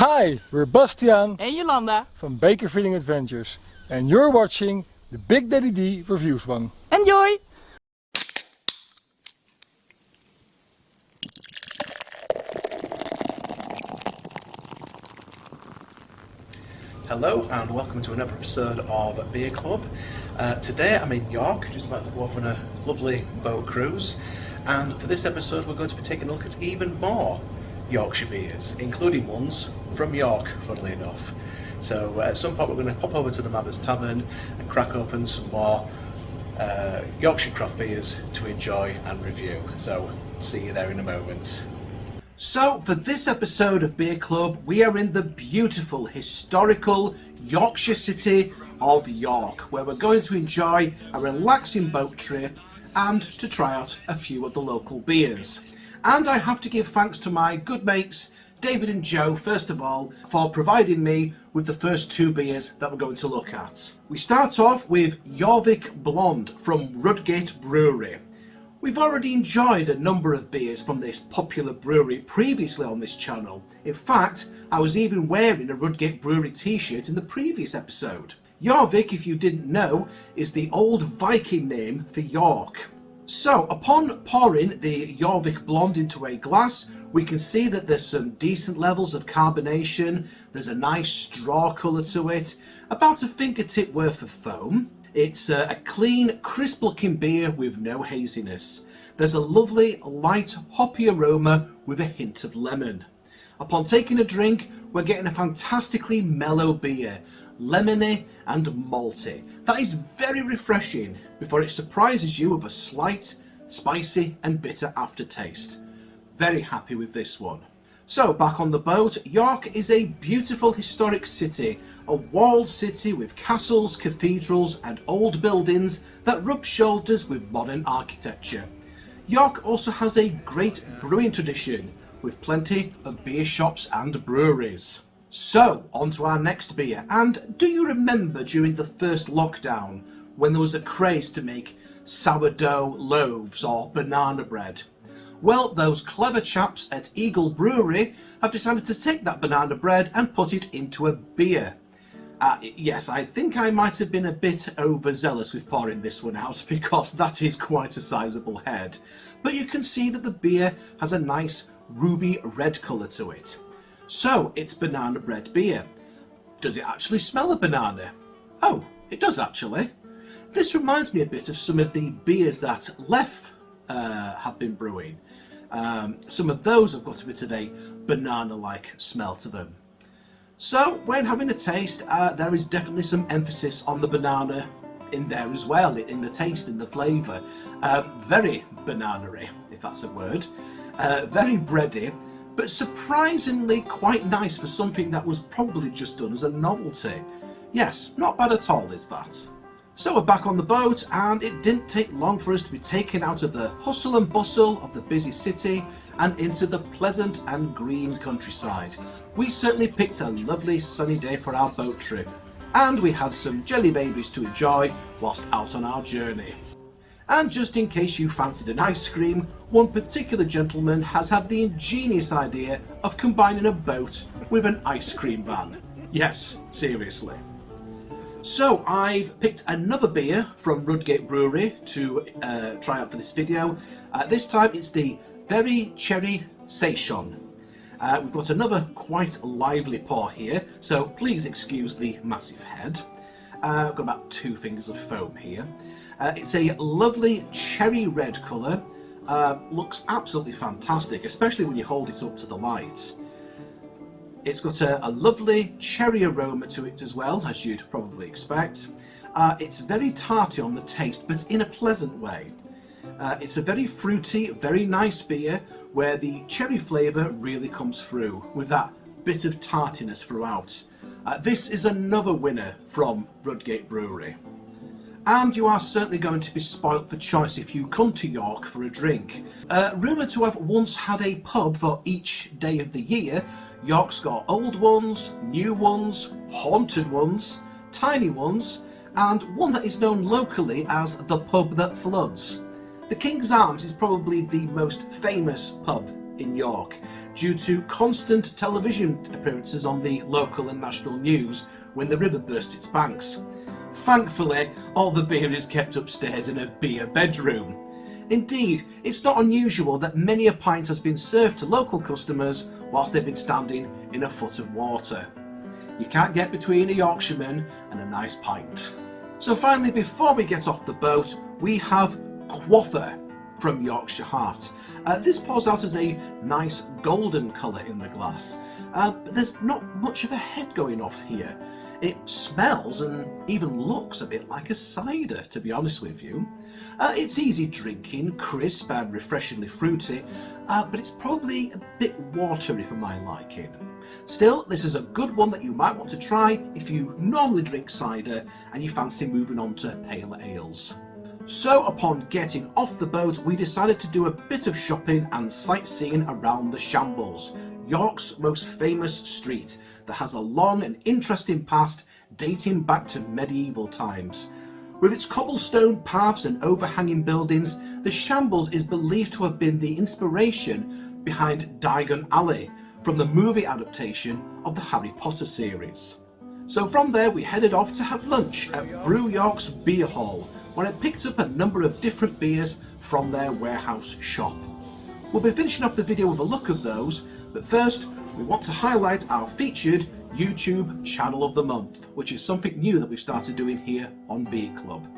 Hi, we're Bastiaan En Jolanda. from Bakkerfeeling Adventures and you're watching the Big Daddy D Reviews one. Enjoy! Hello and welcome to another episode of Beer Club. Today I'm in York, just about to go off on a lovely boat cruise, and for this episode we're going to be taking a look at even more Yorkshire beers, including ones from York, funnily enough. So at some point we're going to pop over to the Mabbers Tavern and crack open some more Yorkshire craft beers to enjoy and review. So see you there in a moment. So for this episode of Beer Club, we are in the beautiful historical Yorkshire city of York, where we're going to enjoy a relaxing boat trip and to try out a few of the local beers. And I have to give thanks to my good mates David and Joe, first of all, for providing me with the first two beers that we're going to look at. We start off with Jorvik Blonde from Rudgate Brewery. We've already enjoyed a number of beers from this popular brewery previously on this channel. In fact, I was even wearing a Rudgate Brewery t-shirt in the previous episode. Jorvik, if you didn't know, is the old Viking name for York. So, upon pouring the Jorvik Blonde into a glass, we can see that there's some decent levels of carbonation, there's a nice straw colour to it, about a fingertip worth of foam. It's a clean, crisp looking beer with no haziness. There's a lovely, light, hoppy aroma with a hint of lemon. Upon taking a drink, we're getting a fantastically mellow beer, lemony and malty. That is very refreshing before it surprises you with a slight, spicy and bitter aftertaste. Very happy with this one. So back on the boat, York is a beautiful historic city, a walled city with castles, cathedrals and old buildings that rub shoulders with modern architecture. York also has a great brewing tradition with plenty of beer shops and breweries. So on to our next beer, and do you remember during the first lockdown when there was a craze to make sourdough loaves or banana bread? Well, those clever chaps at Eagle Brewery have decided to take that banana bread and put it into a beer. Yes, I think I might have been a bit overzealous with pouring this one out because that is quite a sizable head. But you can see that the beer has a nice ruby red colour to it. So it's banana bread beer. Does it actually smell of banana? Oh, it does actually. This reminds me a bit of some of the beers that Lef have been brewing. Some of those have got a bit of a banana-like smell to them. So when having a taste, there is definitely some emphasis on the banana in there as well, in the taste, in the flavour. Very banana-y, if that's a word. Very bready, but surprisingly quite nice for something that was probably just done as a novelty. Yes, not bad at all is that. So we're back on the boat, and it didn't take long for us to be taken out of the hustle and bustle of the busy city and into the pleasant and green countryside. We certainly picked a lovely sunny day for our boat trip, and we had some jelly babies to enjoy whilst out on our journey. And just in case you fancied an ice cream, one particular gentleman has had the ingenious idea of combining a boat with an ice cream van. Yes, seriously. So I've picked another beer from Rudgate Brewery to try out for this video. This time it's the Very Cherry Saison. We've got another quite lively pour here, so please excuse the massive head. I've got about 2 fingers of foam here. It's a lovely cherry red colour. Looks absolutely fantastic, especially when you hold it up to the light. It's got a lovely cherry aroma to it as well, as you'd probably expect. It's very tarty on the taste, but in a pleasant way. It's a very fruity, very nice beer where the cherry flavour really comes through with that bit of tartiness throughout. This is another winner from Rudgate Brewery. And you are certainly going to be spoilt for choice if you come to York for a drink. Rumoured to have once had a pub for each day of the year, York's got old ones, new ones, haunted ones, tiny ones, and one that is known locally as the Pub That Floods. The King's Arms is probably the most famous pub in York due to constant television appearances on the local and national news when the river burst its banks. Thankfully, all the beer is kept upstairs in a beer bedroom. Indeed, it's not unusual that many a pint has been served to local customers whilst they've been standing in a foot of water. You can't get between a Yorkshireman and a nice pint. So finally, before we get off the boat, we have Quaffer from Yorkshire Heart. This pours out as a nice golden colour in the glass, but there's not much of a head going off here. It smells and even looks a bit like a cider, to be honest with you. It's easy drinking, crisp and refreshingly fruity, but it's probably a bit watery for my liking. Still, this is a good one that you might want to try if you normally drink cider and you fancy moving on to pale ales. So upon getting off the boat, we decided to do a bit of shopping and sightseeing around the Shambles, York's most famous street that has a long and interesting past dating back to medieval times. With its cobblestone paths and overhanging buildings, the Shambles is believed to have been the inspiration behind Diagon Alley from the movie adaptation of the Harry Potter series. So from there we headed off to have lunch at Brew York's beer hall, where I picked up a number of different beers from their warehouse shop. We'll be finishing off the video with a look at those, but first we want to highlight our featured YouTube channel of the month, which is something new that we started doing here on Beer Club.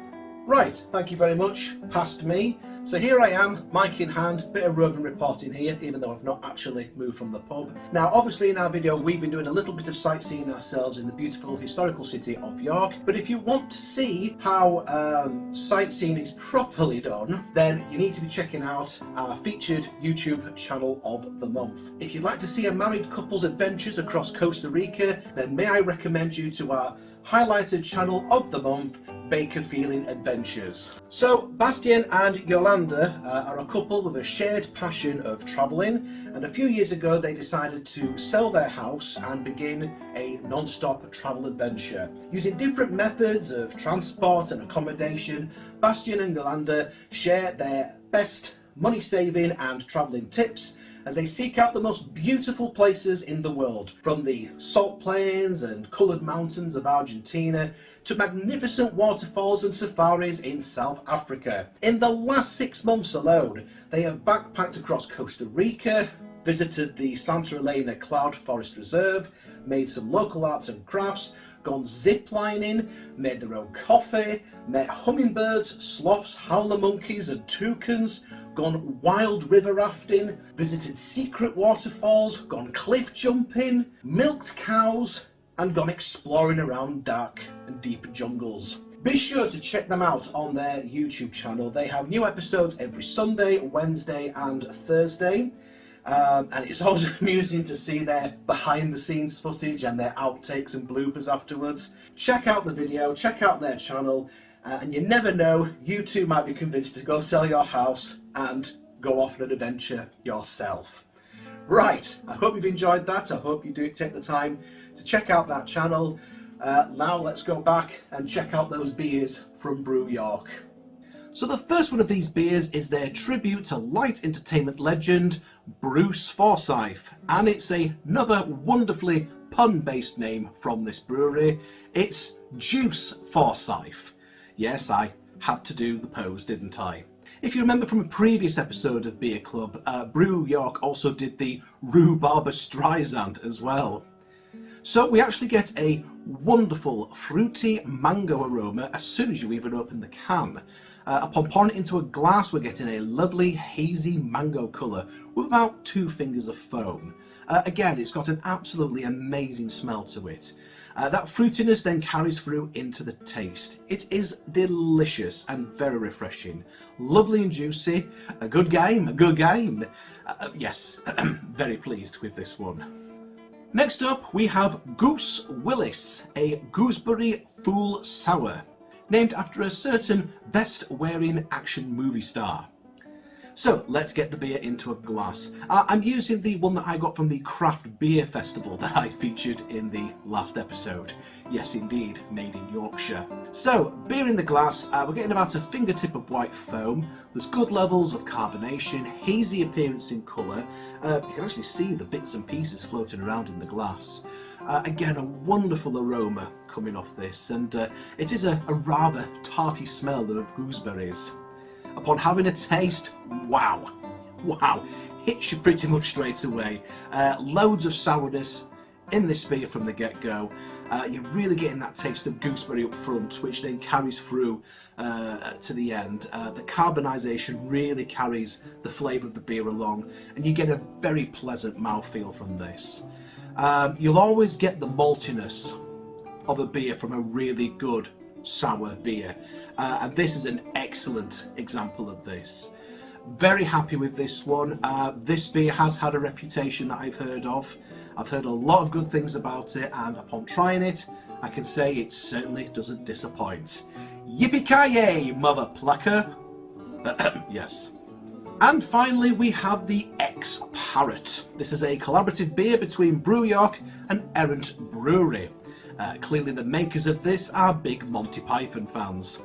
Right, thank you very much, past me. So here I am, mic in hand, bit of roving reporting here, even though I've not actually moved from the pub. Now obviously in our video we've been doing a little bit of sightseeing ourselves in the beautiful historical city of York, but if you want to see how sightseeing is properly done, then you need to be checking out our featured YouTube channel of the month. If you'd like to see a married couple's adventures across Costa Rica, then may I recommend you to our highlighted channel of the month, Bakkerfeeling Adventures. So Bastien and Yolanda are a couple with a shared passion of travelling, and a few years ago they decided to sell their house and begin a non-stop travel adventure. Using different methods of transport and accommodation, Bastien and Yolanda share their best money saving and travelling tips as they seek out the most beautiful places in the world, from the salt plains and coloured mountains of Argentina to magnificent waterfalls and safaris in South Africa. In the last 6 months alone, they have backpacked across Costa Rica, visited the Santa Elena Cloud Forest Reserve, made some local arts and crafts, gone ziplining, made their own coffee, met hummingbirds, sloths, howler monkeys and toucans, gone wild river rafting, visited secret waterfalls, gone cliff jumping, milked cows, and gone exploring around dark and deep jungles. Be sure to check them out on their YouTube channel. They have new episodes every Sunday, Wednesday and Thursday. And it's always amusing to see their behind the scenes footage and their outtakes and bloopers afterwards. Check out the video, check out their channel, and you never know, you too might be convinced to go sell your house and go off on an adventure yourself. Right, I hope you've enjoyed that. I hope you do take the time to check out that channel. Now let's go back and check out those beers from Brew York. So the first one of these beers is their tribute to light entertainment legend Bruce Forsyth, and it's another wonderfully pun-based name from this brewery. It's Juice Forsyth. Yes, I had to do the pose, didn't I? If you remember from a previous episode of Beer Club, Brew York also did the Rue Barbara Streisand as well. So we actually get a wonderful fruity mango aroma as soon as you even open the can. Upon pouring it into a glass, we're getting a lovely hazy mango colour with about 2 fingers of foam. Again, it's got an absolutely amazing smell to it. That fruitiness then carries through into the taste. It is delicious and very refreshing. Lovely and juicy. A good game, a good game. Yes, very pleased with this one. Next up, we have Goose Willis, a gooseberry fool sour, named after a certain vest-wearing action movie star. So let's get the beer into a glass. I'm using the one that I got from the Craft Beer Festival that I featured in the last episode. Yes indeed, made in Yorkshire. So, beer in the glass, we're getting about a fingertip of white foam. There's good levels of carbonation, hazy appearance in colour. You can actually see the bits and pieces floating around in the glass. Again, a wonderful aroma coming off this, and it is a rather tarty smell of gooseberries. Upon having a taste, wow, hits you pretty much straight away. Loads of sourness in this beer from the get-go. You're really getting that taste of gooseberry up front, which then carries through to the end. The carbonisation really carries the flavour of the beer along, and you get a very pleasant mouthfeel from this. You'll always get the maltiness of a beer from a really good sour beer, and this is an excellent example of this. Very happy with this one. This beer has had a reputation that I've heard of. I've heard a lot of good things about it, and upon trying it, I can say it certainly doesn't disappoint. Yippee-ki-yay, mother plucker! Yes. And finally we have the X-Parrot. This is a collaborative beer between Brew York and Errant Brewery. Clearly the makers of this are big Monty Python fans.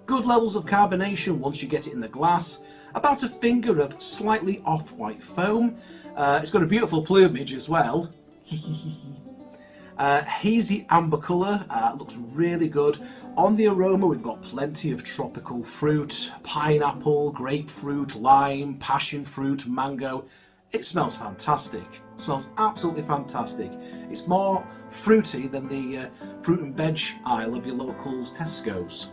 Good levels of carbonation once you get it in the glass, about a finger of slightly off-white foam. It's got a beautiful plumage as well. Hazy amber colour, looks really good. On the aroma we've got plenty of tropical fruit, pineapple, grapefruit, lime, passion fruit, mango. It smells fantastic. It smells absolutely fantastic. It's more fruity than the fruit and veg aisle of your local Tesco's.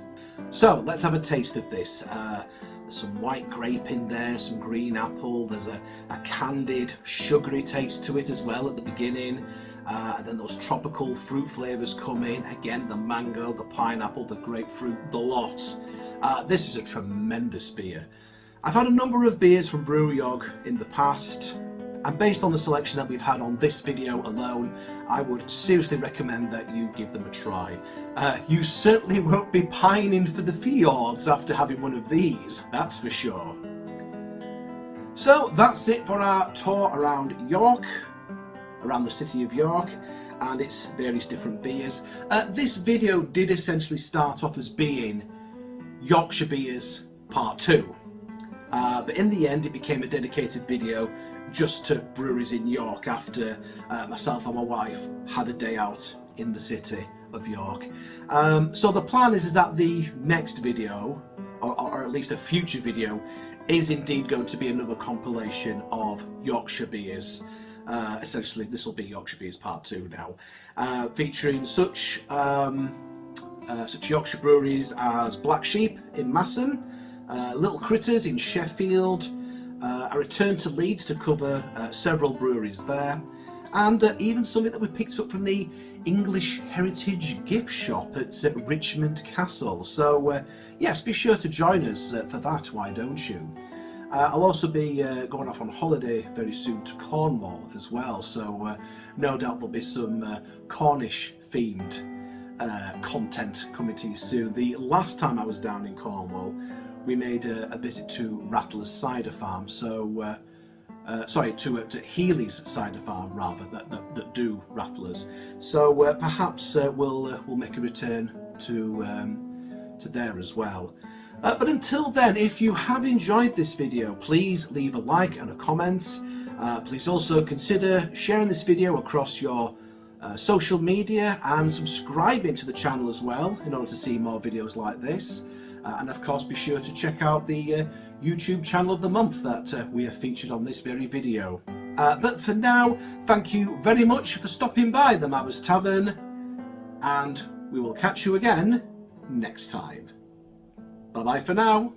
So let's have a taste of this. There's some white grape in there, some green apple, there's a candied sugary taste to it as well at the beginning, and then those tropical fruit flavours come in, again the mango, the pineapple, the grapefruit, the lot. This is a tremendous beer. I've had a number of beers from Brew York in the past, and based on the selection that we've had on this video alone, I would seriously recommend that you give them a try. You certainly won't be pining for the fjords after having one of these, that's for sure. So that's it for our tour around York, around the city of York, and its various different beers. This video did essentially start off as being Yorkshire Beers Part 2. But in the end it became a dedicated video just to breweries in York after myself and my wife had a day out in the city of York. So the plan is that the next video, or at least a future video, is indeed going to be another compilation of Yorkshire beers. Essentially this will be Yorkshire Beers Part 2 now, featuring such Yorkshire breweries as Black Sheep in Masson, Little Critters in Sheffield, a return to Leeds to cover several breweries there, and even something that we picked up from the English Heritage Gift Shop at Richmond Castle. So yes, be sure to join us for that, why don't you? I'll also be going off on holiday very soon to Cornwall as well, so no doubt there'll be some Cornish themed content coming to you soon. The last time I was down in Cornwall, we made a visit to Rattler's Cider Farm, so sorry, to Healy's Cider Farm rather, that do Rattlers. So perhaps we'll make a return to there as well. But until then, if you have enjoyed this video, please leave a like and a comment. Please also consider sharing this video across your social media and subscribing to the channel as well in order to see more videos like this. And of course be sure to check out the YouTube channel of the month that we have featured on this very video. But for now, thank you very much for stopping by the Mabbers Tavern, and we will catch you again next time. Bye bye for now.